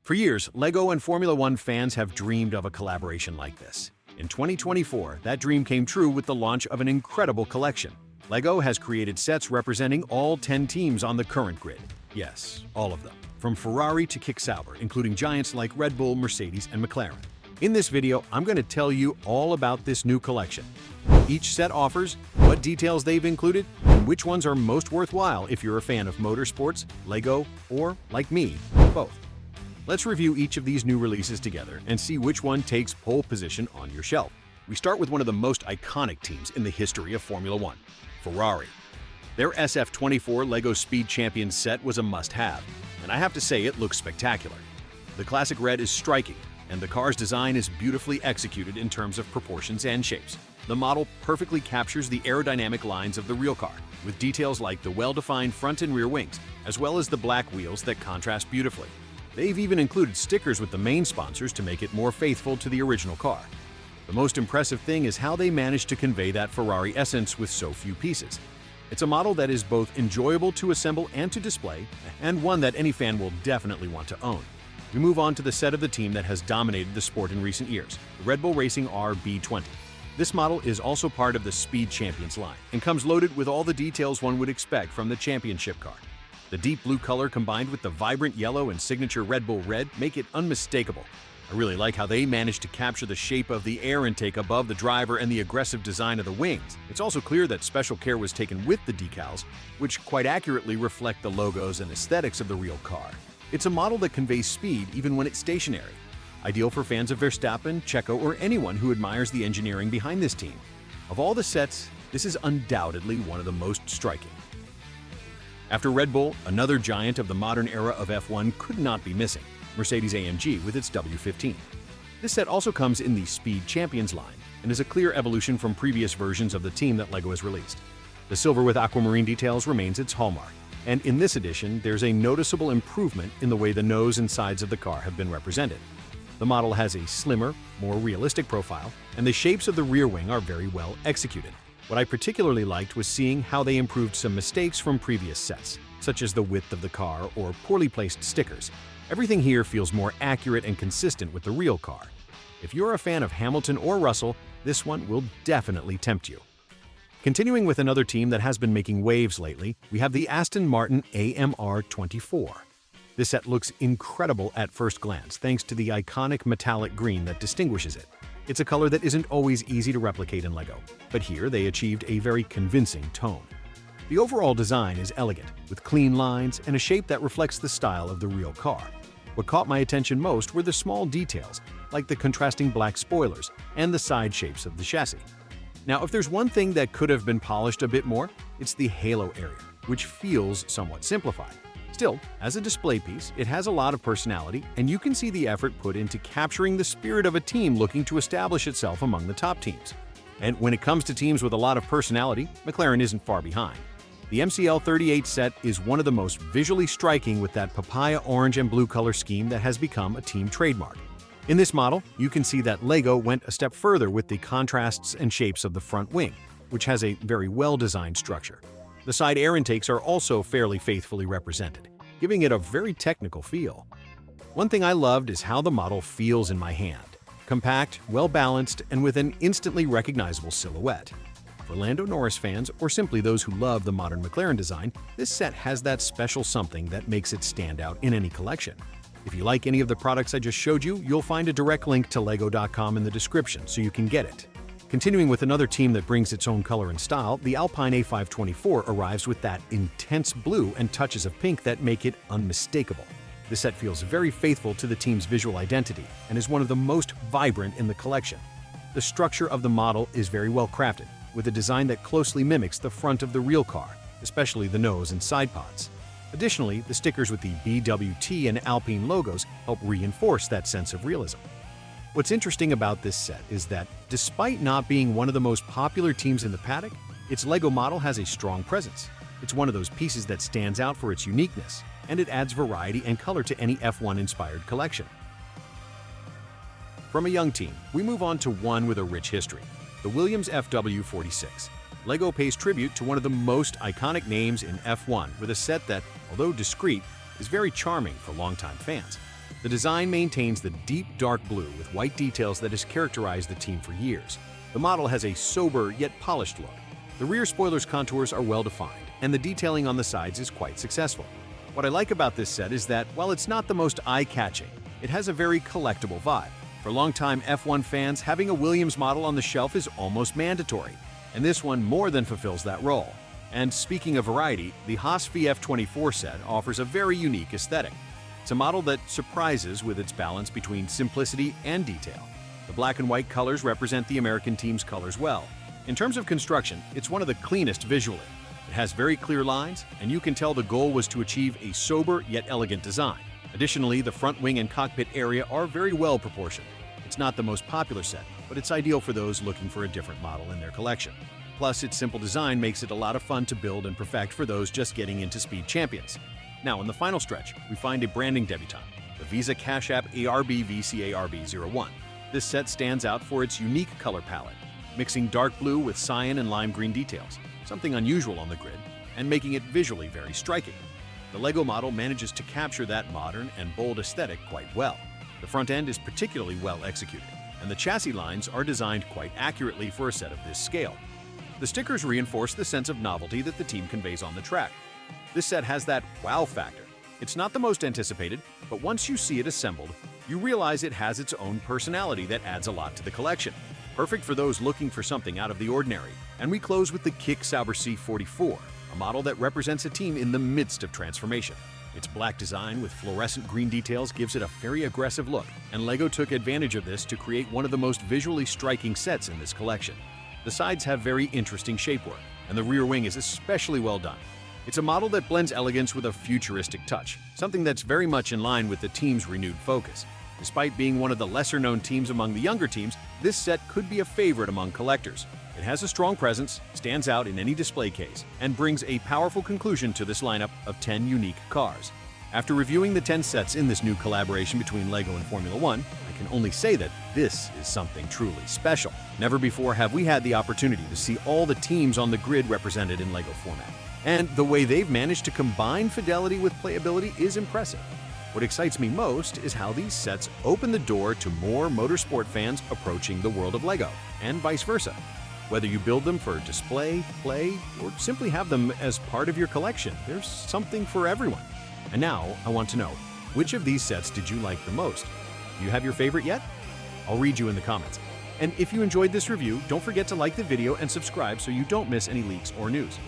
For years, LEGO and Formula One fans have dreamed of a collaboration like this. In 2024, that dream came true with the launch of an incredible collection. LEGO has created sets representing all 10 teams on the current grid. Yes, all of them. From Ferrari to Kick Sauber, including giants like Red Bull, Mercedes, and McLaren. In this video, I'm going to tell you all about this new collection. Each set offers, what details they've included, and which ones are most worthwhile if you're a fan of motorsports, LEGO, or, like me, both. Let's review each of these new releases together and see which one takes pole position on your shelf. We start with one of the most iconic teams in the history of Formula One, Ferrari. Their SF24 LEGO Speed Champions set was a must-have, and I have to say it looks spectacular. The classic red is striking, and the car's design is beautifully executed in terms of proportions and shapes. The model perfectly captures the aerodynamic lines of the real car, with details like the well-defined front and rear wings, as well as the black wheels that contrast beautifully. They've even included stickers with the main sponsors to make it more faithful to the original car. The most impressive thing is how they managed to convey that Ferrari essence with so few pieces. It's a model that is both enjoyable to assemble and to display, and one that any fan will definitely want to own. We move on to the set of the team that has dominated the sport in recent years, the Red Bull Racing RB20. This model is also part of the Speed Champions line and comes loaded with all the details one would expect from the championship car. The deep blue color combined with the vibrant yellow and signature Red Bull red make it unmistakable. I really like how they managed to capture the shape of the air intake above the driver and the aggressive design of the wings. It's also clear that special care was taken with the decals, which quite accurately reflect the logos and aesthetics of the real car. It's a model that conveys speed even when it's stationary, ideal for fans of Verstappen, Checo, or anyone who admires the engineering behind this team. Of all the sets, this is undoubtedly one of the most striking. After Red Bull, another giant of the modern era of F1 could not be missing, Mercedes-AMG with its W15. This set also comes in the Speed Champions line and is a clear evolution from previous versions of the team that LEGO has released. The silver with aquamarine details remains its hallmark, and in this edition, there's a noticeable improvement in the way the nose and sides of the car have been represented. The model has a slimmer, more realistic profile, and the shapes of the rear wing are very well executed. What I particularly liked was seeing how they improved some mistakes from previous sets, such as the width of the car or poorly placed stickers. Everything here feels more accurate and consistent with the real car. If you're a fan of Hamilton or Russell, this one will definitely tempt you. Continuing with another team that has been making waves lately, we have the Aston Martin AMR24. This set looks incredible at first glance thanks to the iconic metallic green that distinguishes it. It's a color that isn't always easy to replicate in LEGO, but here they achieved a very convincing tone. The overall design is elegant, with clean lines and a shape that reflects the style of the real car. What caught my attention most were the small details, like the contrasting black spoilers and the side shapes of the chassis. Now, if there's one thing that could have been polished a bit more, it's the halo area, which feels somewhat simplified. Still, as a display piece, it has a lot of personality, and you can see the effort put into capturing the spirit of a team looking to establish itself among the top teams. And when it comes to teams with a lot of personality, McLaren isn't far behind. The MCL38 set is one of the most visually striking with that papaya orange and blue color scheme that has become a team trademark. In this model, you can see that LEGO went a step further with the contrasts and shapes of the front wing, which has a very well-designed structure. The side air intakes are also fairly faithfully represented, giving it a very technical feel. One thing I loved is how the model feels in my hand. Compact, well-balanced, and with an instantly recognizable silhouette. For Lando Norris fans, or simply those who love the modern McLaren design, this set has that special something that makes it stand out in any collection. If you like any of the products I just showed you, you'll find a direct link to lego.com in the description so you can get it. Continuing with another team that brings its own color and style, the Alpine A524 arrives with that intense blue and touches of pink that make it unmistakable. The set feels very faithful to the team's visual identity and is one of the most vibrant in the collection. The structure of the model is very well crafted, with a design that closely mimics the front of the real car, especially the nose and side pods. Additionally, the stickers with the BWT and Alpine logos help reinforce that sense of realism. What's interesting about this set is that, despite not being one of the most popular teams in the paddock, its LEGO model has a strong presence. It's one of those pieces that stands out for its uniqueness, and it adds variety and color to any F1-inspired collection. From a young team, we move on to one with a rich history, the Williams FW46. LEGO pays tribute to one of the most iconic names in F1 with a set that, although discreet, is very charming for longtime fans. The design maintains the deep dark blue with white details that has characterized the team for years. The model has a sober yet polished look. The rear spoiler's contours are well defined, and the detailing on the sides is quite successful. What I like about this set is that, while it's not the most eye-catching, it has a very collectible vibe. For longtime F1 fans, having a Williams model on the shelf is almost mandatory, and this one more than fulfills that role. And speaking of variety, the Hosp F24 set offers a very unique aesthetic. It's a model that surprises with its balance between simplicity and detail. The black and white colors represent the American team's colors well. In terms of construction, it's one of the cleanest visually. It has very clear lines, and you can tell the goal was to achieve a sober yet elegant design. Additionally, the front wing and cockpit area are very well proportioned. It's not the most popular set, but it's ideal for those looking for a different model in their collection. Plus, its simple design makes it a lot of fun to build and perfect for those just getting into Speed Champions. Now, in the final stretch, we find a branding debutante, the Visa Cash App ARB VCARB01. This set stands out for its unique color palette, mixing dark blue with cyan and lime green details, something unusual on the grid, and making it visually very striking. The LEGO model manages to capture that modern and bold aesthetic quite well. The front end is particularly well executed, and the chassis lines are designed quite accurately for a set of this scale. The stickers reinforce the sense of novelty that the team conveys on the track. This set has that wow factor. It's not the most anticipated, but once you see it assembled, you realize it has its own personality that adds a lot to the collection. Perfect for those looking for something out of the ordinary. And we close with the Kick Sabersc 44, a model that represents a team in the midst of transformation. Its black design with fluorescent green details gives it a very aggressive look, and LEGO took advantage of this to create one of the most visually striking sets in this collection. The sides have very interesting shapework, and the rear wing is especially well done. It's a model that blends elegance with a futuristic touch, something that's very much in line with the team's renewed focus. Despite being one of the lesser-known teams among the younger teams, this set could be a favorite among collectors. It has a strong presence, stands out in any display case, and brings a powerful conclusion to this lineup of 10 unique cars. After reviewing the 10 sets in this new collaboration between LEGO and Formula One, I can only say that this is something truly special. Never before have we had the opportunity to see all the teams on the grid represented in LEGO format. And the way they've managed to combine fidelity with playability is impressive. What excites me most is how these sets open the door to more motorsport fans approaching the world of LEGO, and vice versa. Whether you build them for display, play, or simply have them as part of your collection, there's something for everyone. And now, I want to know, which of these sets did you like the most? Do you have your favorite yet? I'll read you in the comments. And if you enjoyed this review, don't forget to like the video and subscribe so you don't miss any leaks or news.